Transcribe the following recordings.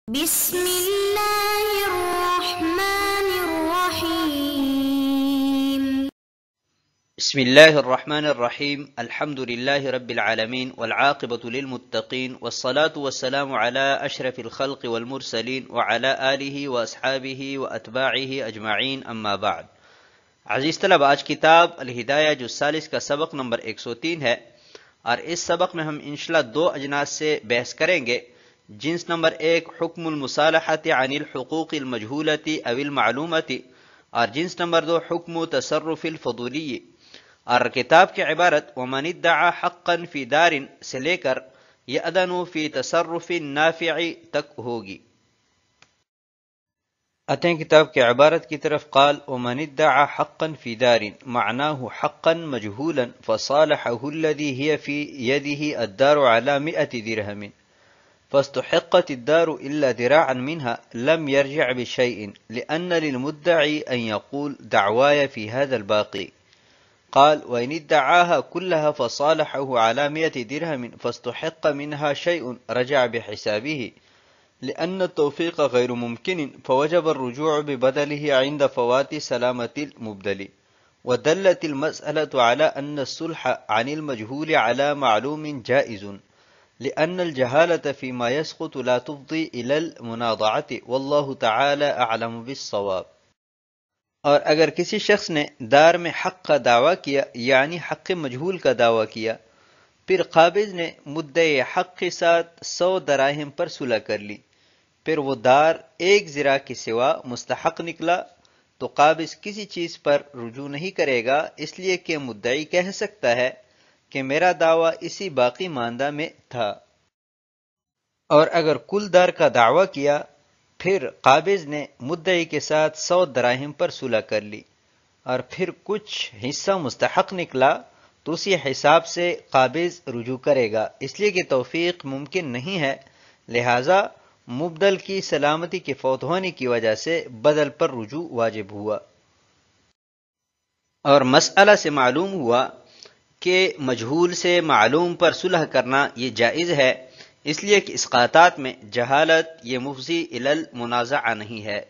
بسم الله الرحمن الرحيم. بسم الله الرحمن الرحيم. الحمد لله رب العالمين والعاقبة للمتقين والصلاة والسلام على أشرف الخلق والمرسلين وعلى آله وأصحابه وأتباعه أجمعين أما بعد. عزیز طلب، آج کتاب الہدایہ جو ثالث کا سبق نمبر 103 ہے، اور اس سبق میں ہم انشاءاللہ دو اجناس سے بحث کریں گے. جنس نمبر 1 حکم المصالحة عن الحقوق المجهولة او المعلومة، اور جنس نمبر 2 حکم تصرف الفضولی. اور کتاب کی عبارت ومن ادعا حقا فی دار سے لے کر یأذن فی تصرف النافع تک ہوگی. آتے ہیں کتاب کی عبارت کی طرف. قال ومن ادعا حقا فی دار معناه حقا مجهولا فصالحه الذي هي في يده الدار على 100 درهم فاستحقت الدار إلا ذراعا منها لم يرجع بشيء لأن للمدعي أن يقول دعواي في هذا الباقي. قال وإن ادعاها كلها فصالحه على 100 درهم فاستحق منها شيء رجع بحسابه لأن التوفيق غير ممكن فوجب الرجوع ببدله عند فوات سلامة المبدل. ودلت المسألة على أن الصلح عن المجهول على معلوم جائز لأن الجهالة فيما يسقط لا تفضي إلى المناضعة والله تعالى أعلم بالصواب. اور اگر کسی شخص نے دار میں حق کا دعویٰ کیا، یعنی حق مجہول کا دعویٰ کیا، پھر قابض نے مدعی حق کے ساتھ 100 دراہم پر صلح کر لی، پھر وہ دار 1 ذراع کے سوا مستحق نکلا، تو قابض کسی چیز پر رجوع نہیں کرے گا، اس لیے کہ مدعی کہہ سکتا ہے کہ میرا دعویٰ اسی باقی ماندہ میں تھا. اور اگر کل دار کا دعویٰ کیا، پھر قابض نے مدعی کے ساتھ 100 دراہم پر صلح کر لی، اور پھر کچھ حصہ مستحق نکلا، تو اسی حساب سے قابض رجوع کرے گا، اس لیے کہ توفیق ممکن نہیں ہے، لہذا مبدل کی سلامتی کے فوت ہونے کی وجہ سے بدل پر رجوع واجب ہوا. اور مسئلہ سے معلوم ہوا کہ مجہول سے معلوم پر صلح کرنا یہ جائز ہے، اس لیے کہ اسقاطات میں جہالت یہ مفضی الی المنازعہ نہیں ہے.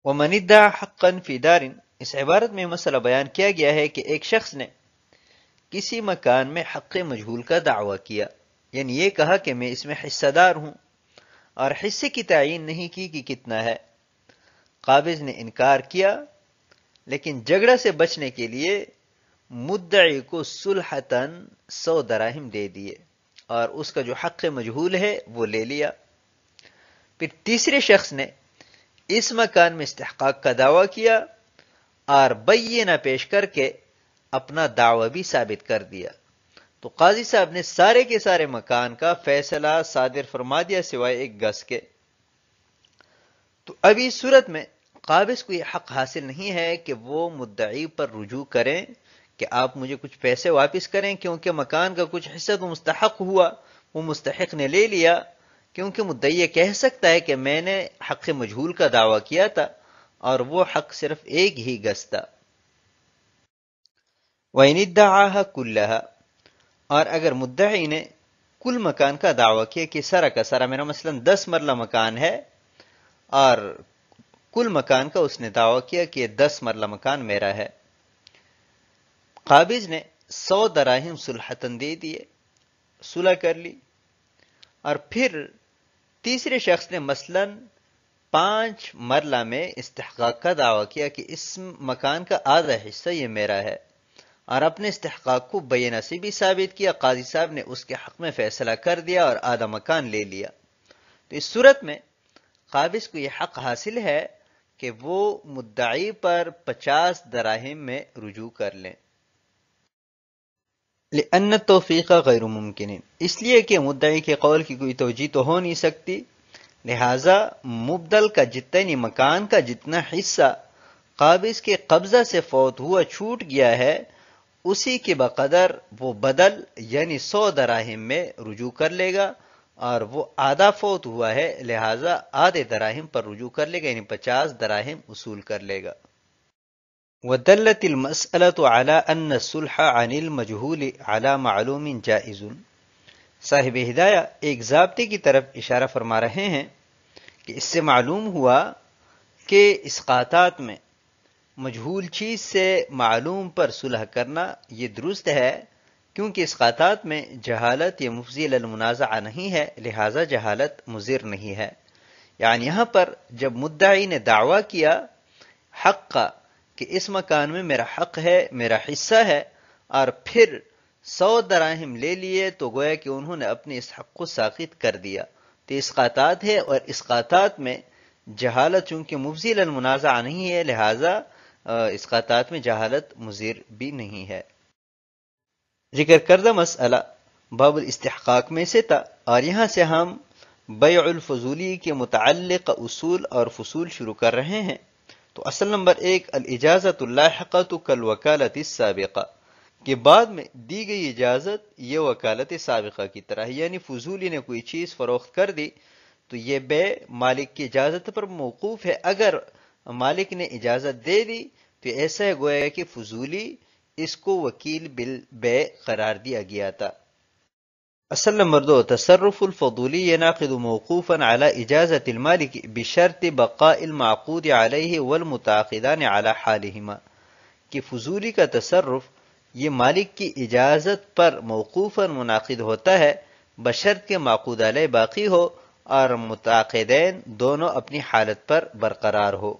ومن ادعا حقا فی دار، اس عبارت میں مسئلہ بیان کیا گیا ہے کہ ایک شخص نے کسی مکان میں حق مجہول کا دعویٰ کیا، یعنی یہ کہا کہ میں اس میں حصہ دار ہوں، اور حصے کی تعین نہیں کی کہ کتنا ہے. قابض نے انکار کیا، لیکن جھگڑا سے بچنے کے لیے مدعی کو صلحتاً 100 دراہم دے دیے، اور اس کا جو حق مجہول ہے وہ لے لیا. پھر تیسرے شخص نے اس مکان میں استحقاق کا دعویٰ کیا اور بینہ پیش کر کے اپنا دعویٰ بھی ثابت کر دیا، تو قاضی صاحب نے سارے کے سارے مکان کا فیصلہ صادر فرما دیا سوائے 1 گز کے. تو ابھی اس صورت میں قابض کو یہ حق حاصل نہیں ہے کہ وہ مدعی پر رجوع کریں کہ آپ مجھے کچھ پیسے واپس کریں، کیونکہ مکان کا کچھ حصہ تو مستحق ہوا، وہ مستحق نے لے لیا، کیونکہ مدعی یہ کہہ سکتا ہے کہ میں نے حق مجہول کا دعویٰ کیا تھا اور وہ حق صرف 1 ہی گز تھا. وَإِنِ ادَّعَاهَا كُلَّهَا، اور اگر مدعی نے کل مکان کا دعویٰ کیا کہ سارا کا سارا میرا مثلا 10 مرلہ مکان ہے، اور کل مکان کا اس نے دعویٰ کیا کہ 10 مرلہ مکان میرا ہے، قابض نے 100 دراہم صلحتاً دے دیے، صلح کر لی. اور پھر تیسرے شخص نے مثلا 5 مرلہ میں استحقاق کا دعویٰ کیا کہ اس مکان کا آدھا حصہ یہ میرا ہے، اور اپنے استحقاق کو بینہ سے بھی ثابت کیا، قاضی صاحب نے اس کے حق میں فیصلہ کر دیا اور آدھا مکان لے لیا. تو اس صورت میں قابض کو یہ حق حاصل ہے کہ وہ مدعی پر 50 دراہم میں رجوع کر لیں. لأن التوفیق غیر ممکن، اس لیے کہ مدعی کے قول کی کوئی توجیہ تو ہو نہیں سکتی، لہذا مبدل کا جتنی مکان کا جتنا حصہ قابض کے قبضہ سے فوت ہوا چھوٹ گیا ہے، اسی کے بقدر وہ بدل یعنی 100 دراہم میں رجوع کر لے گا، اور وہ آدھا فوت ہوا ہے لہذا آدھے دراہم پر رجوع کر لے گا، یعنی 50 دراہم اصول کر لے گا. ودلت المسألة على أن الصلح عن المجهول على معلوم جائز، صاحب ہدایہ ایک ضابطے کی طرف اشارہ فرما رہے ہیں کہ اس سے معلوم ہوا کہ اسقاطات میں مجہول چیز سے معلوم پر صلح کرنا یہ درست ہے، کیونکہ اسقاطات میں جہالت یا مفضی للمنازعہ نہیں ہے، لہذا جہالت مضر نہیں ہے۔ یعنی یہاں پر جب مدعی نے دعویٰ کیا حق کا کہ اس مکان میں میرا حق ہے، میرا حصہ ہے، اور پھر 100 دراہم لے لیے، تو گویا کہ انہوں نے اپنے اس حق کو ساقط کر دیا۔ تو اسقاطات ہے، اور اسقاطات میں جہالت چونکہ مفضی للمنازعہ نہیں ہے، لہذا اسقاطات میں جہالت مضر بھی نہیں ہے۔ ذکر کردہ مسئلہ باب الاستحقاق میں سے تھا، اور یہاں سے ہم بیع الفضولی کے متعلق اصول اور فصول شروع کر رہے ہیں۔ تو اصل نمبر 1، الاجازت اللاحقۃ کالوکالۃ السابقہ، کہ بعد میں دی گئی اجازت یہ وکالت سابقہ کی طرح ہے، یعنی فضولی نے کوئی چیز فروخت کر دی تو یہ بے مالک کی اجازت پر موقوف ہے۔ اگر مالک نے اجازت دے دی تو ایسا ہے گویا کہ فضولی اس کو وکیل بالبے قرار دیا گیا تھا۔ اصل نمبر 2، تصرف الفضولی ينعقد موقوفا على اجازت المالک بشرط بقاء المعقود علیہ والمتعاقدان على حالہما، کہ فضولی کا تصرف یہ مالک کی اجازت پر موقوفاً منعقد ہوتا ہے بشرط کے معقود علیہ باقی ہو اور متعاقدین دونوں اپنی حالت پر برقرار ہو۔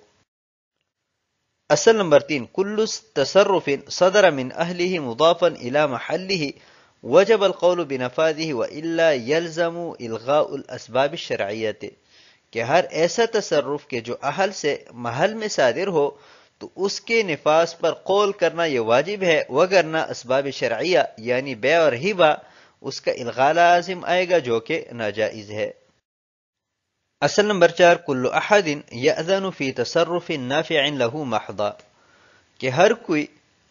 اصل نمبر 3، کل تصرف صدر من اہلہ مضافا الى محلہ وجب القول بنفاذہ والا یلزم الغاء الاسباب الشرعیۃ، کہ ہر ایسا تصرف کہ جو اہل سے محل میں صادر ہو تو اس کے نفاذ پر قول کرنا یہ واجب ہے، وگرنہ اسباب شرعیہ یعنی بیع اور ہبہ اس کا الغاء لازم آئے گا جو کہ ناجائز ہے۔ اصل نمبر 4، کل احد یأذن فی تصرف نافع لہ محضا، کہ ہر کوئی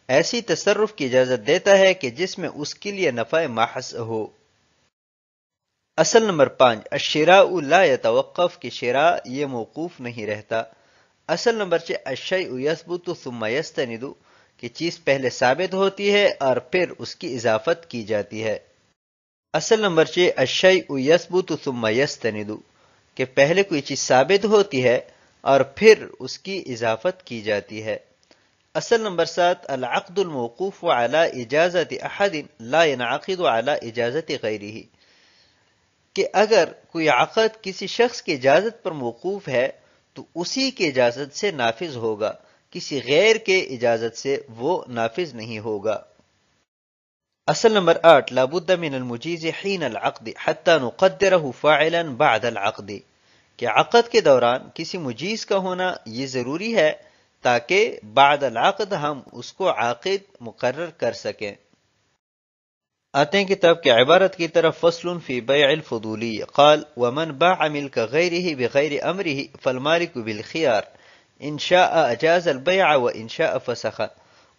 ایسی تصرف کی اجازت دیتا ہے کہ جس میں اس کے لیے نفع محض ہو۔ اصل نمبر 5، الشراء لا يتوقف، کہ شراء یہ موقوف نہیں رہتا۔ اصل نمبر 6، الشیء یثبت ثم یستند، کہ چیز پہلے ثابت ہوتی ہے اور پھر اس کی اضافت کی جاتی ہے۔ اصل نمبر 6، الشیء یثبت ثم یستند، کہ پہلے کوئی چیز ثابت ہوتی ہے اور پھر اس کی اضافت کی جاتی ہے۔ اصل نمبر 7، العقد الموقوف على اجازت احد لا ينعقد على اجازت غیرہ، کہ اگر کوئی عقد کسی شخص کی اجازت پر موقوف ہے تو اسی کی اجازت سے نافذ ہوگا، کسی غیر کے اجازت سے وہ نافذ نہیں ہوگا۔ اصل نمبر 8، لا بد من المجیز حین العقد حتی نقدرہ فاعلا بعد العقد، کہ عقد کے دوران کسی مجیز کا ہونا یہ ضروری ہے تاکہ بعد العقد ہم اس کو عاقد مقرر کر سکیں۔ آتے ہیں کتاب کی عبارت کی طرف۔ فصل فی بیع الفضولی، قال ومن باع ملک غیرہ بغیر امرہ فالمالک بالخیار ان شاء اجاز البیع وان شاء فسخ۔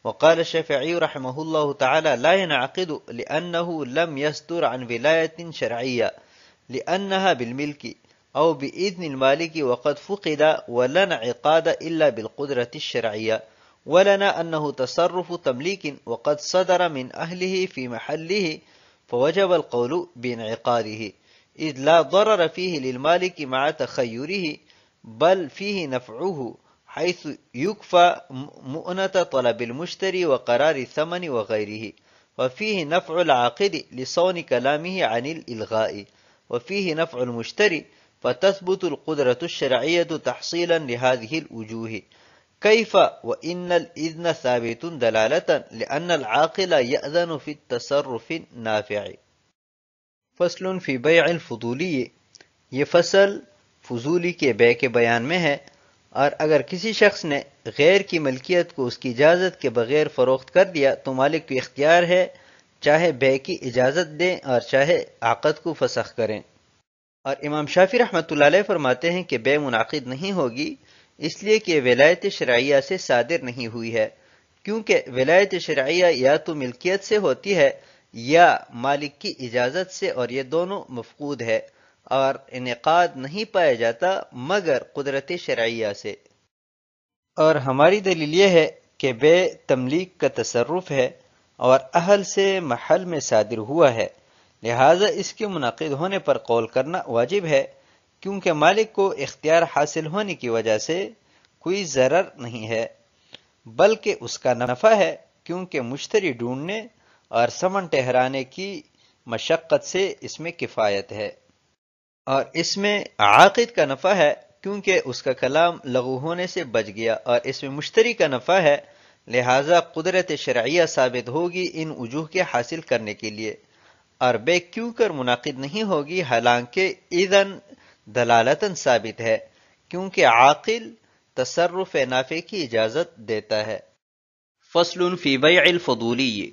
وقال الشافعی رحمہ اللہ تعالی لا ينعقد لأنه لم يصدر عن ولایة شرعیہ لأنها بالملک او بإذن المالک وقد فقد ولا انعقاد الا بالقدرة الشرعیہ ولنا انه تصرف تملیک وقد صدر من اہلہ في محلہ فوجب القول بانعقاده اذ لا ضرر فيه للمالک مع تخیرہ بل فيه نفعه حيث يكفى مؤنة طلب المشتري وقرار الثمن وغيره، وفيه نفع العاقد لصون كلامه عن الإلغاء، وفيه نفع المشتري فتثبت القدرة الشرعية تحصيلا لهذه الوجوه، كيف وإن الإذن ثابت دلالة لأن العاقل يأذن في التصرف النافع۔ فصل في بيع الفضولی، یہ فصل فضولی کے بے کے بیان میں ہے، اور اگر کسی شخص نے غیر کی ملکیت کو اس کی اجازت کے بغیر فروخت کر دیا تو مالک کو اختیار ہے چاہے بے کی اجازت دیں اور چاہے عقد کو فسخ کریں۔ اور امام شافعی رحمۃ اللہ علیہ فرماتے ہیں کہ بے منعقد نہیں ہوگی، اس لیے کہ ولایت شرعیہ سے صادر نہیں ہوئی ہے، کیونکہ ولایت شرعیہ یا تو ملکیت سے ہوتی ہے یا مالک کی اجازت سے، اور یہ دونوں مفقود ہے، اور انعقاد نہیں پایا جاتا مگر قدرت شرعیہ سے۔ اور ہماری دلیل یہ ہے کہ بے تملیک کا تصرف ہے اور اہل سے محل میں صادر ہوا ہے، لہذا اس کے منعقد ہونے پر قول کرنا واجب ہے، کیونکہ مالک کو اختیار حاصل ہونے کی وجہ سے کوئی ضرر نہیں ہے، بلکہ اس کا نفع ہے، کیونکہ مشتری ڈھونڈنے اور سمن ٹھہرانے کی مشقت سے اس میں کفایت ہے، اور اس میں عاقد کا نفع ہے، کیونکہ اس کا کلام لغو ہونے سے بچ گیا، اور اس میں مشتری کا نفع ہے، لہذا قدرت شرعیہ ثابت ہوگی ان وجوہ کے حاصل کرنے کے لیے، اور بے کیوں کر منعقد نہیں ہوگی، حالانکہ اذن دلالتاً ثابت ہے، کیونکہ عاقل تصرف نافع کی اجازت دیتا ہے۔ فصل فی بیع الفضولی،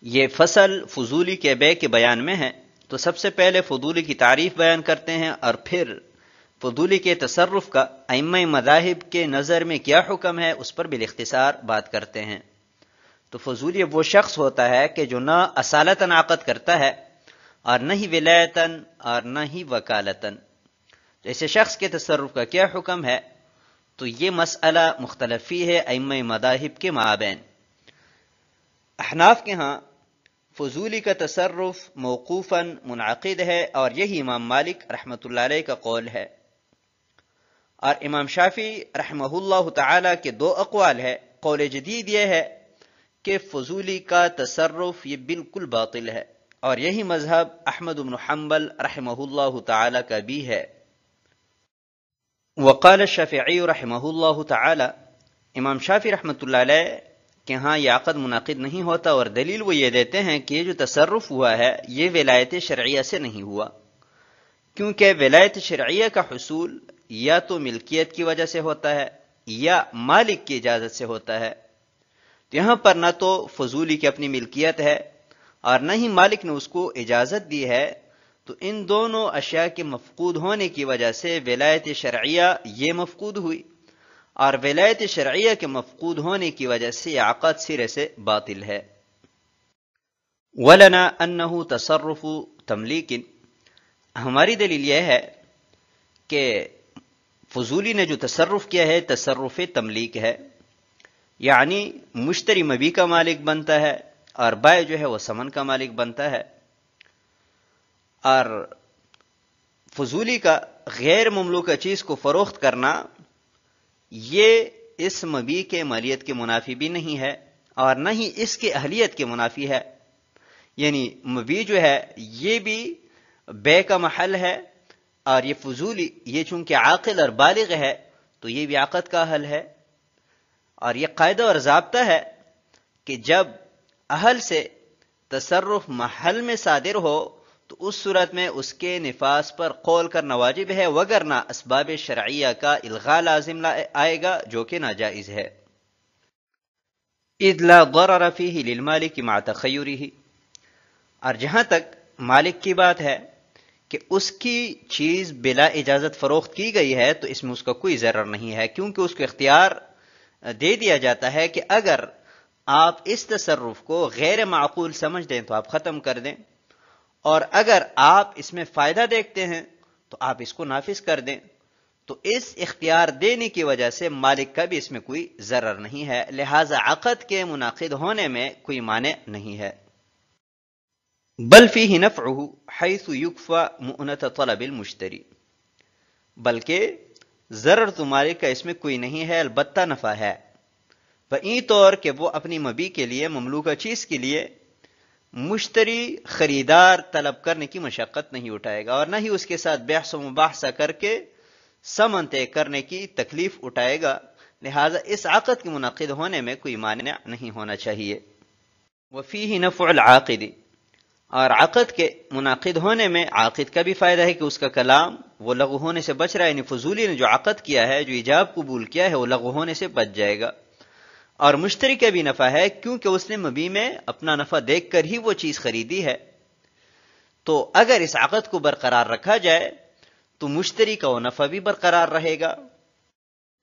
یہ فصل فضولی کے بیع کے بیان میں ہے۔ تو سب سے پہلے فضولی کی تعریف بیان کرتے ہیں، اور پھر فضولی کے تصرف کا ائمہ مذاہب کے نظر میں کیا حکم ہے اس پر بالاختصار بات کرتے ہیں۔ تو فضولی وہ شخص ہوتا ہے کہ جو نہ اصالتاً عقد کرتا ہے اور نہ ہی ولایتاً اور نہ ہی وکالتاً۔ ایسے شخص کے تصرف کا کیا حکم ہے؟ تو یہ مسئلہ مختلفی ہے ائمہ مذاہب کے مابین۔ احناف کے ہاں فضولی کا تصرف موقوفاً منعقد ہے، اور یہی امام مالک رحمۃ اللہ علیہ کا قول ہے، اور امام شافعی رحمہ اللہ تعالی کے دو اقوال ہے۔ قول جدید یہ ہے کہ فضولی کا تصرف یہ بالکل باطل ہے، اور یہی مذہب احمد بن حنبل رحمہ اللہ تعالی کا بھی ہے۔ وقال الشافعی رحمہ اللہ تعالی، امام شافعی رحمۃ اللہ علیہ کہ ہاں یہ عقد منعقد نہیں ہوتا، اور دلیل وہ یہ دیتے ہیں کہ یہ جو تصرف ہوا ہے یہ ولایت شرعیہ سے نہیں ہوا، کیونکہ ولایت شرعیہ کا حصول یا تو ملکیت کی وجہ سے ہوتا ہے یا مالک کی اجازت سے ہوتا ہے۔ تو یہاں پر نہ تو فضولی کی اپنی ملکیت ہے اور نہ ہی مالک نے اس کو اجازت دی ہے، تو ان دونوں اشیاء کے مفقود ہونے کی وجہ سے ولایت شرعیہ یہ مفقود ہوئی، اور ولایت شرعیہ کے مفقود ہونے کی وجہ سے یہ عقد سرے سے باطل ہے۔ وَلَنَا أَنَّهُ تَصَرُّفُ تَمْلِيكٍ، ہماری دلیل یہ ہے کہ فضولی نے جو تصرف کیا ہے تصرف تملیک ہے، یعنی مشتری مبیع کا مالک بنتا ہے اور بائع جو ہے وہ ثمن کا مالک بنتا ہے، اور فضولی کا غیر مملوکہ چیز کو فروخت کرنا یہ اس مبیع کے مالیت کے منافی بھی نہیں ہے اور نہ ہی اس کے اہلیت کے منافی ہے، یعنی مبیع جو ہے یہ بھی بے کا محل ہے، اور یہ فضولی یہ چونکہ عاقل اور بالغ ہے تو یہ بھی عقد کا حل ہے۔ اور یہ قاعدہ اور ضابطہ ہے کہ جب اہل سے تصرف محل میں صادر ہو تو اس صورت میں اس کے نفاذ پر قول کرنا واجب ہے، وگرنہ اسباب شرعیہ کا الغاء لازم آئے گا جو کہ ناجائز ہے۔ اذ لا ضرر فیہ للمالک مع تخیرہ، اور جہاں تک مالک کی بات ہے کہ اس کی چیز بلا اجازت فروخت کی گئی ہے تو اس میں اس کا کوئی ضرر نہیں ہے، کیونکہ اس کو اختیار دے دیا جاتا ہے کہ اگر آپ اس تصرف کو غیر معقول سمجھ دیں تو آپ ختم کر دیں، اور اگر آپ اس میں فائدہ دیکھتے ہیں تو آپ اس کو نافذ کر دیں۔ تو اس اختیار دینے کی وجہ سے مالک کا بھی اس میں کوئی ضرر نہیں ہے، لہذا عقد کے منعقد ہونے میں کوئی مانع نہیں ہے۔ بل فیہ نفعہ حیث یکفی مؤنۃ طلب المشتری، بلکہ ضرر تو مالک کا اس میں کوئی نہیں ہے، البتہ نفع ہے، بئی طور کہ وہ اپنی مبیع کے لیے مملوکہ چیز کے لیے مشتری خریدار طلب کرنے کی مشقت نہیں اٹھائے گا، اور نہ ہی اس کے ساتھ بحث و مباحثہ کر کے ثمن طے کرنے کی تکلیف اٹھائے گا، لہذا اس عقد کے منعقد ہونے میں کوئی مانع نہیں ہونا چاہیے۔ وفیہ نفع العاقد، اور عقد کے منعقد ہونے میں عاقد کا بھی فائدہ ہے کہ اس کا کلام وہ لغو ہونے سے بچ رہا ہے، یعنی فضولی نے جو عقد کیا ہے، جو ایجاب قبول کیا ہے، وہ لغو ہونے سے بچ جائے گا، اور مشتری کا بھی نفع ہے کیونکہ اس نے مبیع میں اپنا نفع دیکھ کر ہی وہ چیز خریدی ہے۔ تو اگر اس عقد کو برقرار رکھا جائے تو مشتری کا وہ نفع بھی برقرار رہے گا،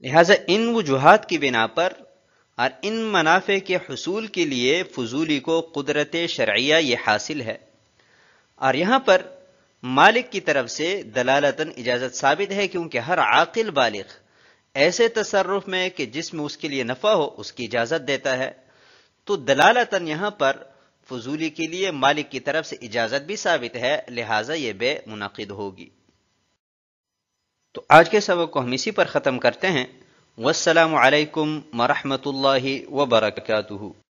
لہذا ان وجوہات کی بنا پر اور ان منافع کے حصول کے لیے فضولی کو قدرت شرعیہ یہ حاصل ہے، اور یہاں پر مالک کی طرف سے دلالتاً اجازت ثابت ہے، کیونکہ ہر عاقل بالغ ایسے تصرف میں کہ جس میں اس کے لیے نفع ہو اس کی اجازت دیتا ہے، تو دلالتاً یہاں پر فضولی کے لیے مالک کی طرف سے اجازت بھی ثابت ہے، لہٰذا یہ بے منعقد ہوگی۔ تو آج کے سبق کو ہم اسی پر ختم کرتے ہیں۔ والسلام علیکم ورحمۃ اللہ وبرکاتہ۔